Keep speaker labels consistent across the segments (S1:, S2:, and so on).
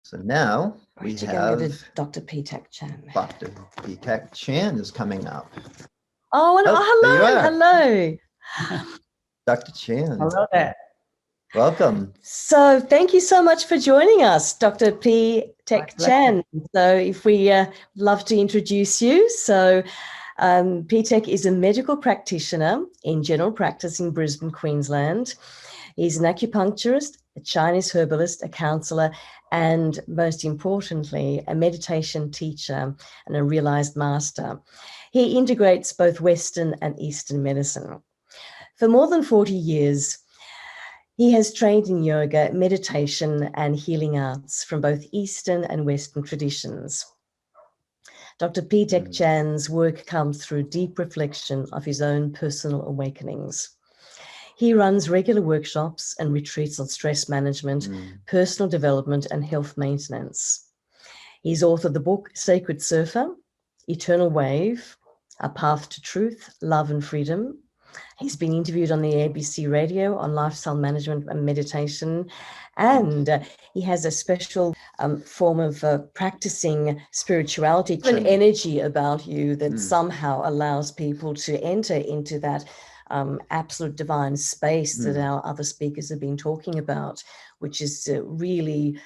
S1: So now we have
S2: Dr. Pee Tek CHAN.
S1: Dr. Pee Tek CHAN is coming up.
S2: Oh, and hello.
S1: Dr. CHAN.
S3: Hello there.
S1: Welcome.
S2: So thank you so much for joining us, Dr. Pee Tek CHAN. So if we love to introduce you. So Pee Tek is a medical practitioner in general practice in Brisbane, Queensland. He's an acupuncturist, a Chinese herbalist, a counsellor, and most importantly, a meditation teacher and a realized master. He integrates both Western and Eastern medicine. For more than 40 years, he has trained in yoga, meditation, and healing arts from both Eastern and Western traditions. Dr. Pee Tek CHAN's work comes through deep reflection of his own personal awakenings. He runs regular workshops and retreats on stress management, personal development, and health maintenance. He's authored the book Sacred Surfer, Eternal Wave, A Path to Truth, Love and Freedom. He's been interviewed on the ABC radio on lifestyle management and meditation, and he has a special form of practicing spirituality, an energy about you that somehow allows people to enter into that absolute divine space that our other speakers have been talking about, which is really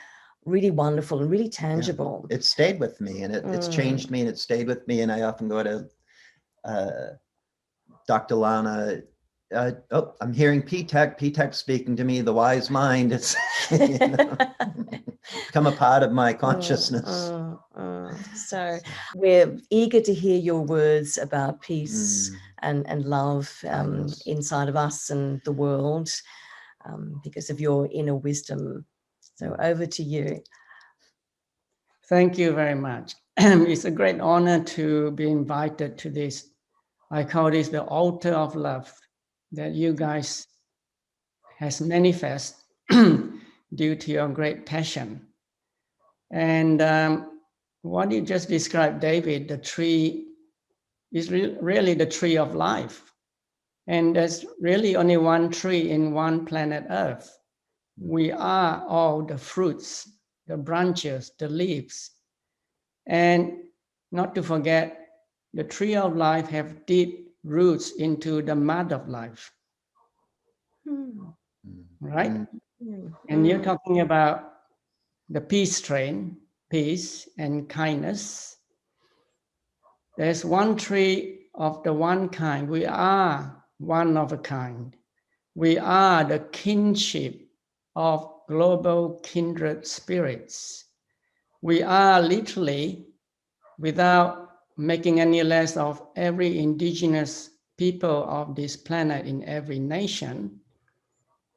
S2: wonderful and really tangible.
S1: Yeah. It stayed with me, and it's changed me, and it stayed with me. And I often go to Dr. Lana. Oh, I'm hearing Pee Tek speaking to me, the wise mind. It's become a part of my consciousness.
S2: So we're eager to hear your words about peace and love inside of us and the world because of your inner wisdom. So over to you.
S3: Thank you very much. It's a great honor to be invited to this. I call this the altar of love that you guys has manifest due to your great passion. And what you just described, David, the tree is really the tree of life. And there's really only one tree in one planet Earth. We are all the fruits, the branches, the leaves. And not to forget, the tree of life have deep roots into the mud of life. Right? And you're talking about the peace train, peace and kindness. There's one tree of the one kind. We are one of a kind. We are the kinship of global kindred spirits. We are literally, without making any less of every indigenous people of this planet in every nation,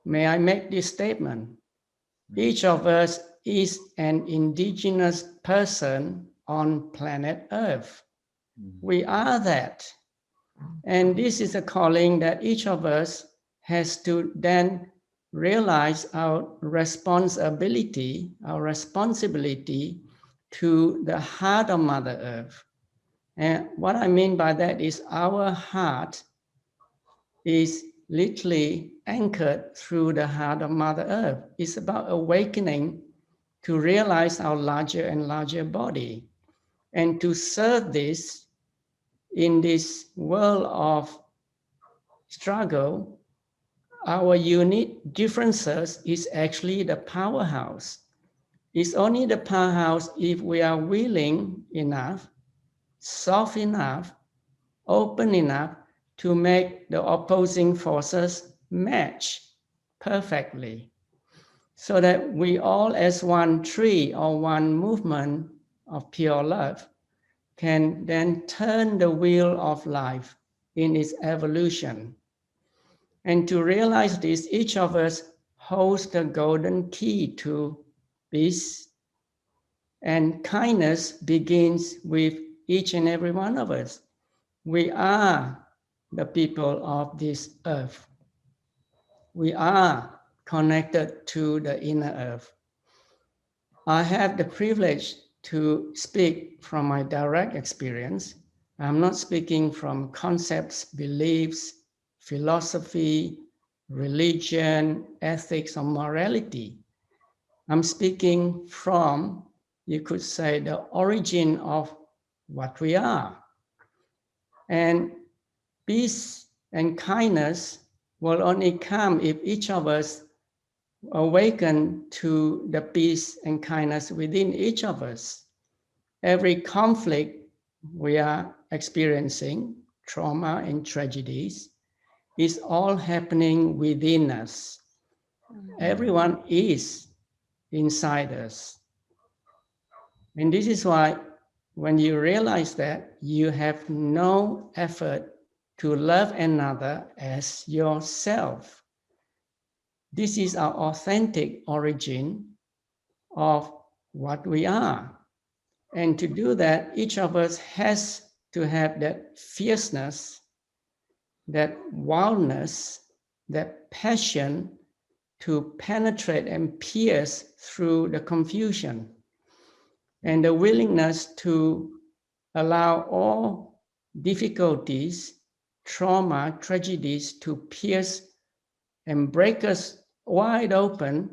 S3: may I make this statement? Each of us is an indigenous person on planet Earth. We are that. And this is a calling that each of us has to then realize our responsibility to the heart of Mother Earth. And what I mean by that is our heart is literally anchored through the heart of Mother Earth. It's about awakening to realize our larger and larger body and to serve this in this world of struggle. Our unique differences is actually the powerhouse. It's only the powerhouse if we are willing enough, soft enough, open enough to make the opposing forces match perfectly, so that we all as one tree or one movement of pure love can then turn the wheel of life in its evolution. And to realize this, each of us holds the golden key to peace, and kindness begins with each and every one of us. We are the people of this earth. We are connected to the inner earth. I have the privilege to speak from my direct experience. I'm not speaking from concepts, beliefs, philosophy, religion, ethics, or morality. I'm speaking from, you could say, the origin of what we are. And peace and kindness will only come if each of us awaken to the peace and kindness within each of us. Every conflict we are experiencing, trauma and tragedies, is all happening within us. Everyone is inside us. And this is why when you realize that, you have no effort to love another as yourself. This is our authentic origin of what we are. And to do that, each of us has to have that fierceness, that wildness, that passion to penetrate and pierce through the confusion, and the willingness to allow all difficulties, trauma, tragedies to pierce and break us wide open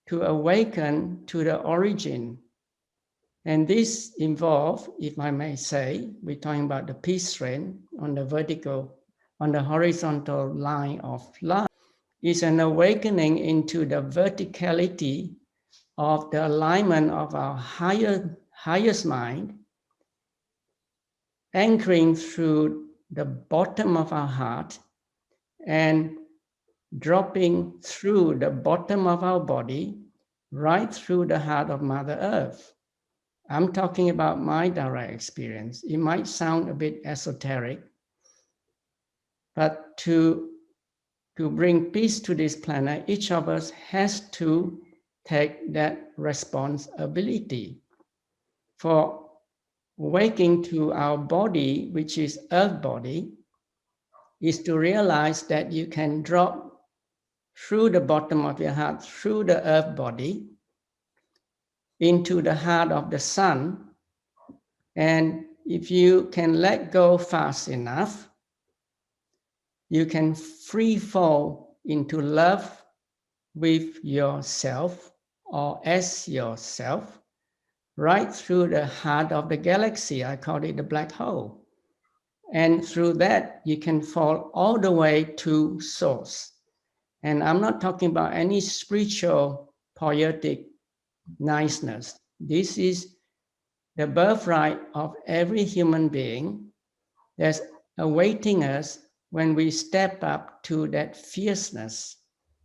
S3: to awaken to the origin. And this involves, if I may say, we're talking about the peace train on the vertical, on the horizontal line of life, is an awakening into the verticality of the alignment of our highest mind, anchoring through the bottom of our heart and dropping through the bottom of our body, right through the heart of Mother Earth. I'm talking about my direct experience. It might sound a bit esoteric, but to bring peace to this planet, each of us has to take that responsibility. For waking to our body, which is earth body, is to realize that you can drop through the bottom of your heart, through the earth body, into the heart of the sun. And if you can let go fast enough, you can free fall into love with yourself or as yourself, right through the heart of the galaxy. I call it the black hole. And through that, you can fall all the way to source. And I'm not talking about any spiritual, poetic niceness. This is the birthright of every human being that's awaiting us when we step up to that fierceness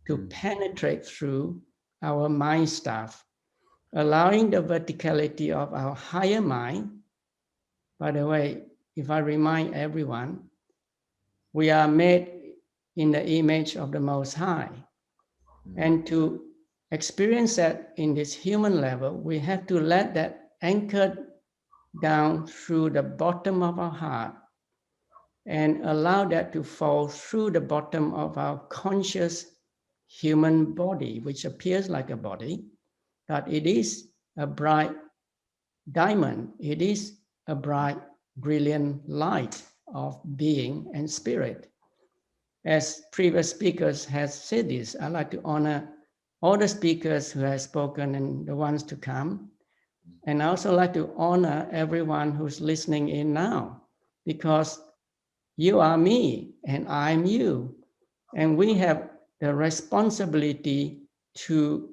S3: to penetrate through our mind stuff, allowing the verticality of our higher mind. By the way, if I remind everyone, we are made in the image of the Most High. And to experience that in this human level, we have to let that anchor down through the bottom of our heart and allow that to fall through the bottom of our conscious human body, which appears like a body, but it is a bright diamond. It is a bright, brilliant light of being and spirit. As previous speakers have said this, I'd like to honor all the speakers who have spoken and the ones to come. And I also like to honor everyone who's listening in now, because you are me and I'm you. And we have the responsibility to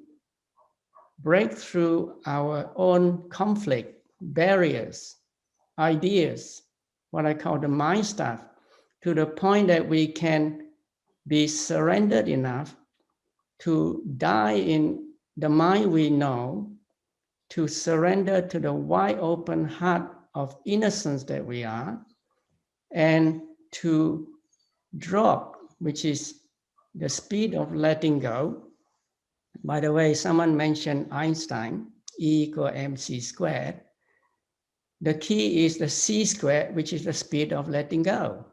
S3: break through our own conflict, barriers, ideas, what I call the mind stuff, to the point that we can be surrendered enough to die in the mind we know, to surrender to the wide open heart of innocence that we are, and to drop, which is the speed of letting go. By the way, someone mentioned Einstein, E equals mc squared. The key is the c squared, which is the speed of letting go,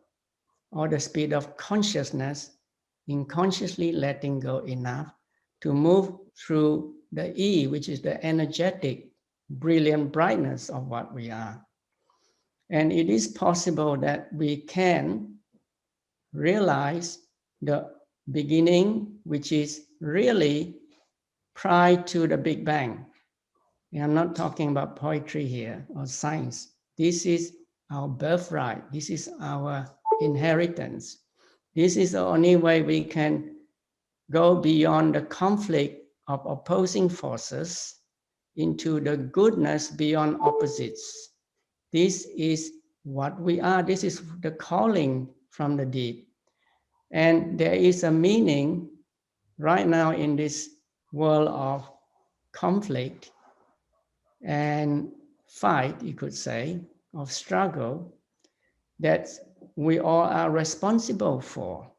S3: or the speed of consciousness in consciously letting go enough to move through the E, which is the energetic, brilliant brightness of what we are. And it is possible that we can realize the beginning, which is really prior to the Big Bang. I'm not talking about poetry here or science. This is our birthright. This is our inheritance. This is the only way we can go beyond the conflict of opposing forces into the goodness beyond opposites. This is what we are. This is the calling from the deep. And there is a meaning right now in this world of conflict and fight, you could say, of struggle, that we all are responsible for.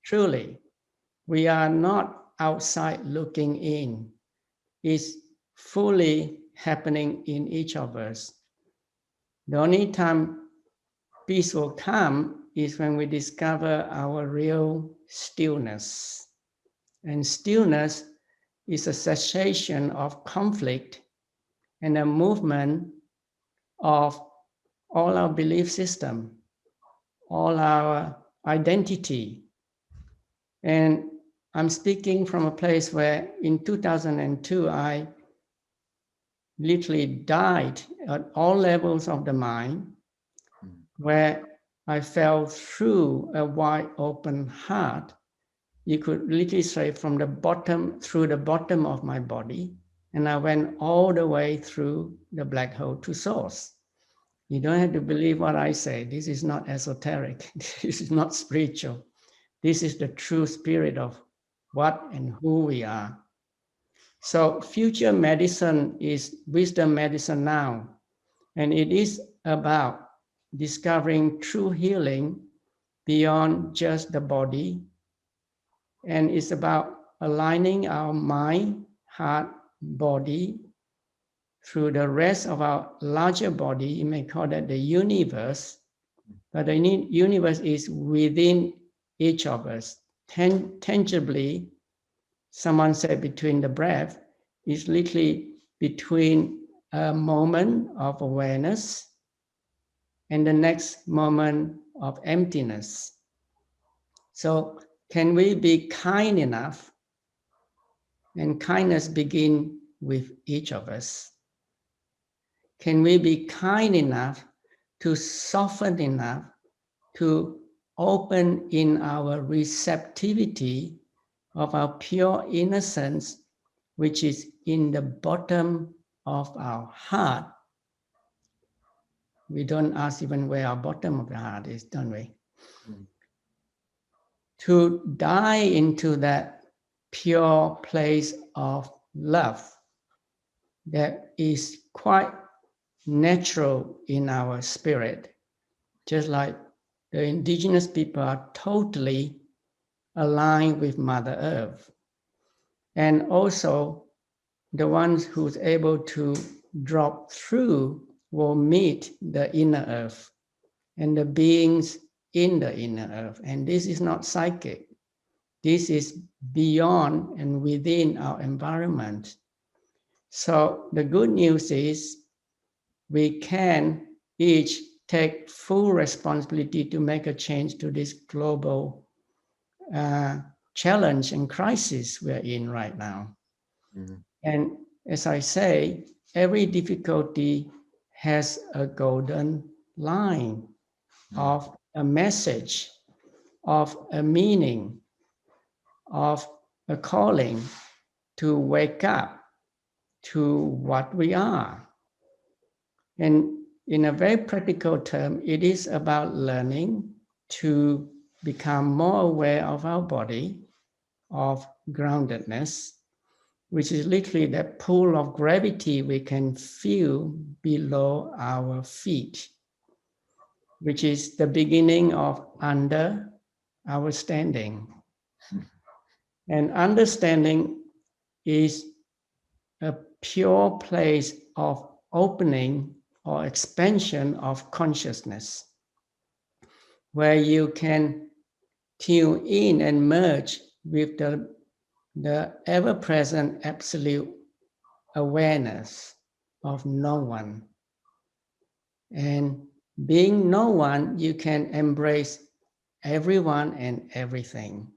S3: Truly, we are not outside looking in. It's fully happening in each of us. The only time peace will come is when we discover our real stillness. And stillness is a cessation of conflict and a movement of all our belief system, all our identity. And I'm speaking from a place where in 2002, I literally died at all levels of the mind, where I fell through a wide open heart. You could literally say from the bottom, through the bottom of my body, and I went all the way through the black hole to source. You don't have to believe what I say. This is not esoteric. This is not spiritual. This is the true spirit of what and who we are. So future medicine is wisdom medicine now. And it is about discovering true healing beyond just the body. And it's about aligning our mind, heart, body through the rest of our larger body. You may call that the universe, but the universe is within each of us. Tangibly, someone said between the breath, is literally between a moment of awareness and the next moment of emptiness. So can we be kind enough? And kindness begins with each of us. Can we be kind enough to soften enough to open in our receptivity of our pure innocence, which is in the bottom of our heart? We don't ask even where our bottom of the heart is, don't we? To dive into that pure place of love that is quite natural in our spirit, just like the indigenous people are totally aligned with Mother Earth. And also the ones who's able to drop through will meet the inner earth and the beings in the inner earth. And this is not psychic. This is beyond and within our environment. So the good news is we can each take full responsibility to make a change to this global challenge and crisis we're in right now. And as I say, every difficulty has a golden line of a message, of a meaning, of a calling to wake up to what we are. And in a very practical term, it is about learning to become more aware of our body, of groundedness, which is literally that pull of gravity we can feel below our feet, which is the beginning of under our standing. And understanding is a pure place of opening or expansion of consciousness, where you can tune in and merge with the ever-present absolute awareness of no one. And being no one, you can embrace everyone and everything.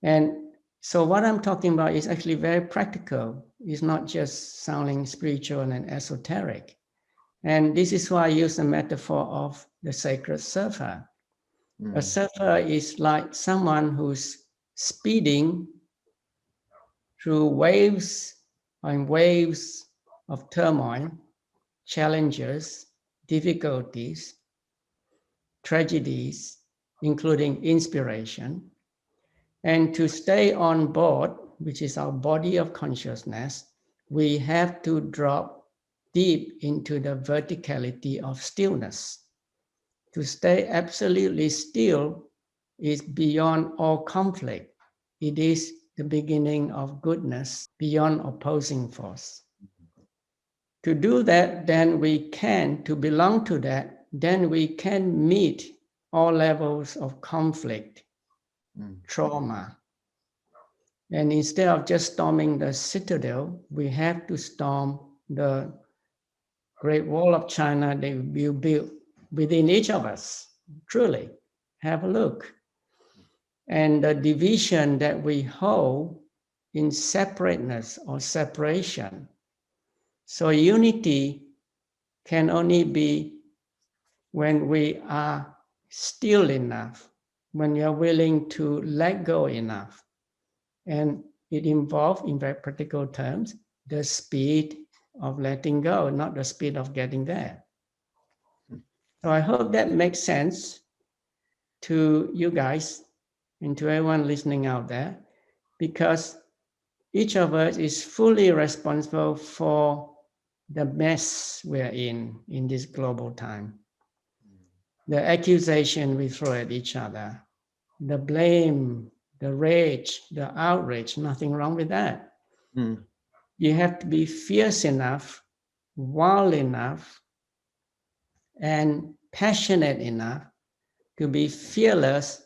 S3: And So what I'm talking about is actually very practical. It's not just sounding spiritual and esoteric. And this is why I use the metaphor of the sacred surfer. A surfer is like someone who's speeding through waves and waves of turmoil, challenges, difficulties, tragedies, including inspiration. And to stay on board, which is our body of consciousness, we have to drop deep into the verticality of stillness. To stay absolutely still is beyond all conflict. It is the beginning of goodness beyond opposing force. To do that, then we can, to belong to that, then we can meet all levels of conflict, trauma. And instead of just storming the citadel, we have to storm the Great Wall of China that we built within each of us. Truly, have a look. And the division that we hold in separateness or separation. So unity can only be when we are still enough, when you're willing to let go enough. And it involves, in very practical terms, the speed of letting go, not the speed of getting there. So I hope that makes sense to you guys and to everyone listening out there, because each of us is fully responsible for the mess we're in this global time. The accusation we throw at each other, the blame, the rage, the outrage, nothing wrong with that. You have to be fierce enough, wild enough, and passionate enough to be fearless,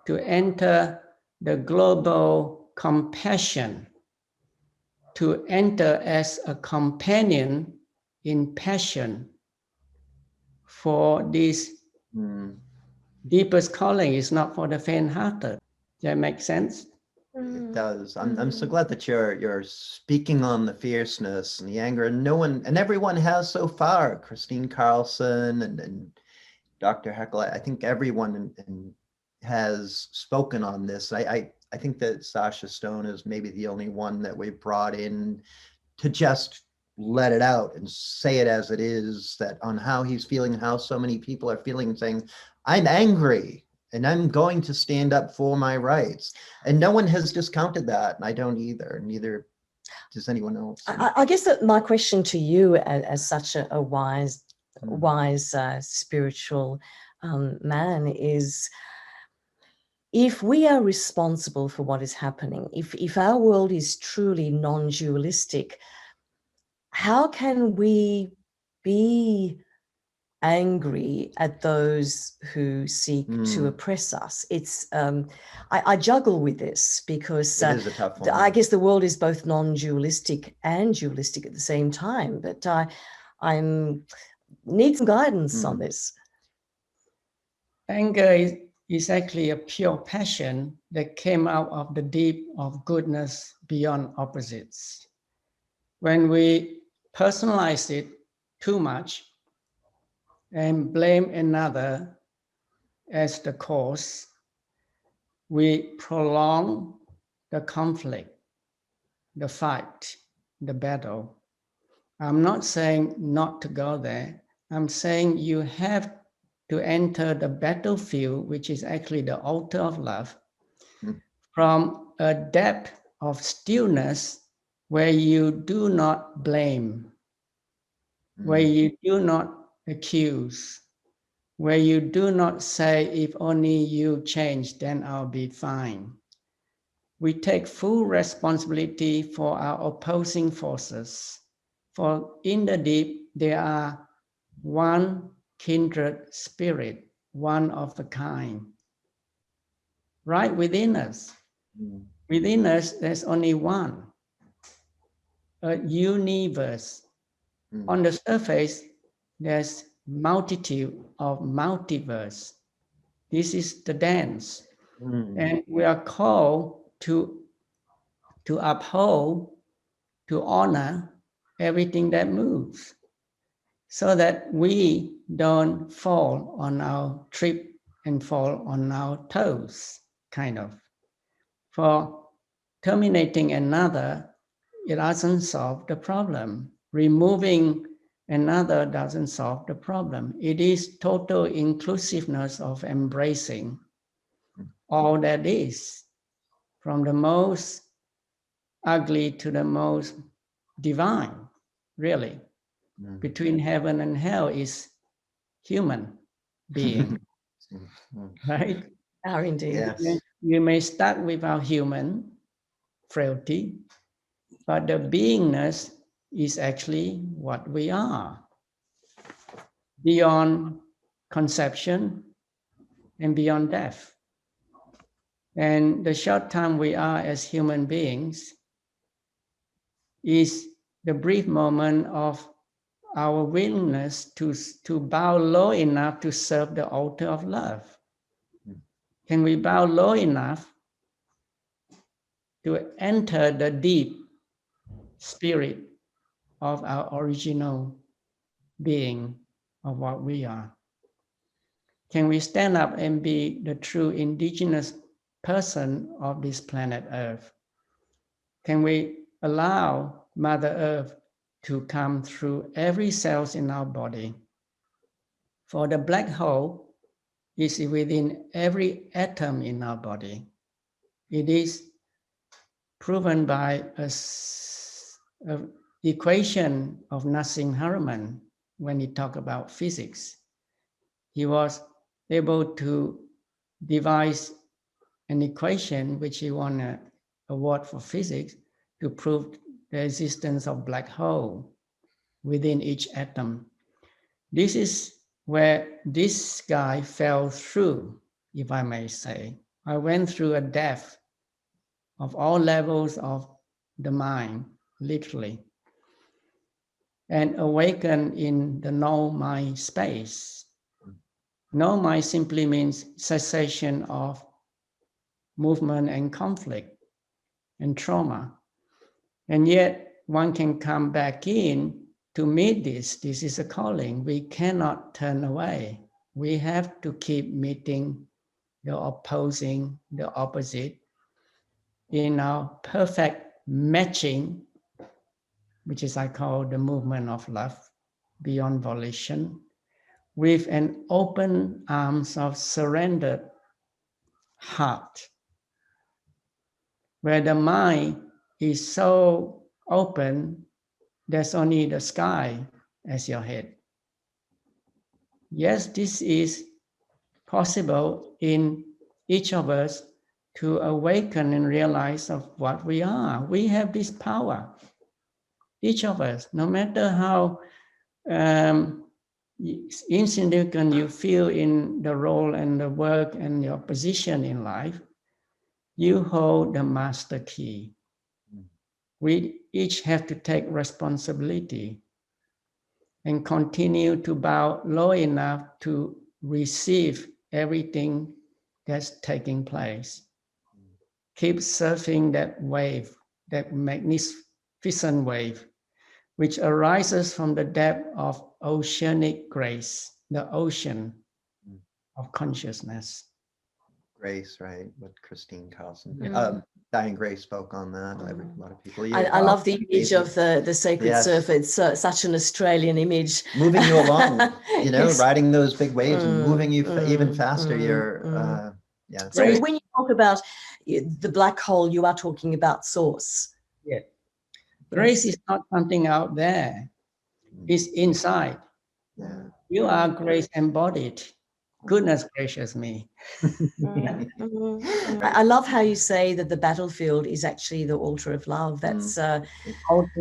S3: to enter the global compassion, to enter as a companion in passion for this deepest calling. Is not for the faint-hearted. Does that make sense?
S1: It does. I'm so glad that you're speaking on the fierceness and the anger, and everyone has so far. Christine Carlson and Dr. Heckle, I think everyone has spoken on this. I think that Sasha Stone is maybe the only one that we brought in to just let it out and say it as it is, that on how he's feeling, how so many people are feeling, saying, I'm angry and I'm going to stand up for my rights. And no one has discounted that. And I don't either. Neither does anyone else.
S2: I guess that my question to you as such a wise spiritual man is, if we are responsible for what is happening, if our world is truly non-dualistic, how can we be angry at those who seek to oppress us? It's I juggle with this because
S1: it is a tough one.
S2: I guess the world is both non-dualistic and dualistic at the same time, but I need some guidance on this.
S3: Anger is actually a pure passion that came out of the deep of goodness beyond opposites. When we personalize it too much and blame another as the cause, we prolong the conflict, the fight, the battle. I'm not saying not to go there. I'm saying you have to enter the battlefield, which is actually the altar of love, from a depth of stillness where you do not blame, where you do not accuse, where you do not say, if only you change, then I'll be fine. We take full responsibility for our opposing forces. For in the deep, there are one kindred spirit, one of a kind. Right within us. Within us, there's only one. A universe. On the surface, there's multitude of multiverse. This is the dance. And we are called to to uphold, to honor everything that moves, so that we don't fall on our trip and fall on our toes, kind of. For terminating another, it doesn't solve the problem. Removing another doesn't solve the problem. It is total inclusiveness of embracing all that is, from the most ugly to the most divine, really. Between heaven and hell is human being, right?
S2: Are indeed.
S1: Yes.
S3: You may start with our human frailty, but the beingness is actually what we are, beyond conception and beyond death. And the short time we are as human beings is the brief moment of our willingness to bow low enough to serve the altar of love. Can we bow low enough to enter the deep spirit of our original being of what we are? Can we stand up and be the true indigenous person of this planet Earth? Can we allow Mother Earth to come through every cell in our body? For the black hole is within every atom in our body. It is proven by an equation of Nassim Haramein when he talked about physics. He was able to devise an equation which he won an award for physics to prove the existence of black hole within each atom. This is where this guy fell through, if I may say. I went through a depth of all levels of the mind, literally, and awakened in the no mind space. No mind simply means cessation of movement and conflict and trauma. And yet one can come back in to meet this. This is a calling. We cannot turn away. We have to keep meeting the opposing, the opposite, in our perfect matching, which is I call the movement of love beyond volition, with an open arms of surrendered heart, where the mind is so open, there's only the sky as your head. Yes, this is possible in each of us to awaken and realize of what we are. We have this power, each of us, no matter how insignificant you feel in the role and the work and your position in life, you hold the master key. We each have to take responsibility and continue to bow low enough to receive everything that's taking place. Keep surfing that wave, that magnificent wave, which arises from the depth of oceanic grace, the ocean of consciousness.
S1: Grace, right? What Christine Carlson, Diane Gray spoke on that. A lot of people.
S2: I love the image of the sacred surfer. It's such an Australian image.
S1: Moving you along, you know, riding those big waves and moving you even faster. Yeah.
S2: So when you talk about the black hole, you are talking about source.
S3: Yeah. Grace is not something out there. It's inside.
S1: Yeah.
S3: You are grace embodied. Goodness gracious me.
S2: I love how you say that the battlefield is actually the altar of love. That's
S3: altar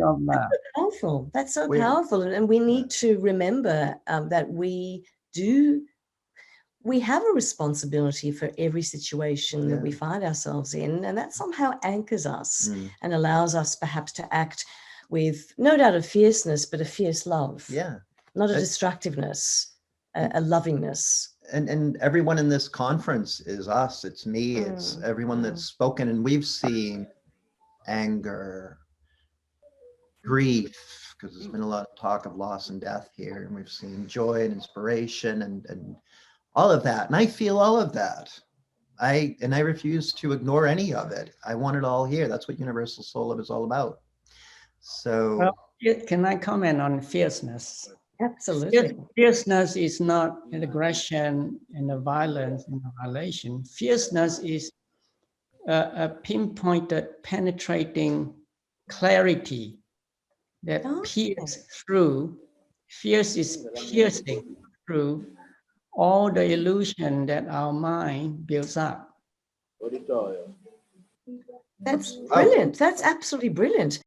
S3: of love.
S2: That's so powerful. That's so powerful. And we need to remember that we have a responsibility for every situation that we find ourselves in, and that somehow anchors us and allows us perhaps to act with no doubt a fierceness, but a fierce love.
S1: Yeah.
S2: Not a destructiveness, a lovingness.
S1: And everyone in this conference is us. It's me. It's everyone that's spoken and we've seen. anger, grief, because there's been a lot of talk of loss and death here, and we've seen joy and inspiration and all of that. And I feel all of that. I refuse to ignore any of it. I want it all here. That's what Universal Soul Love is all about. So,
S3: well, can I comment on fierceness?
S2: Absolutely.
S3: Fierceness is not an aggression and a violence and a violation. Fierceness is a pinpointed, penetrating clarity that pierces through. Fierce is piercing through all the illusion that our mind builds up.
S2: That's brilliant. That's absolutely brilliant.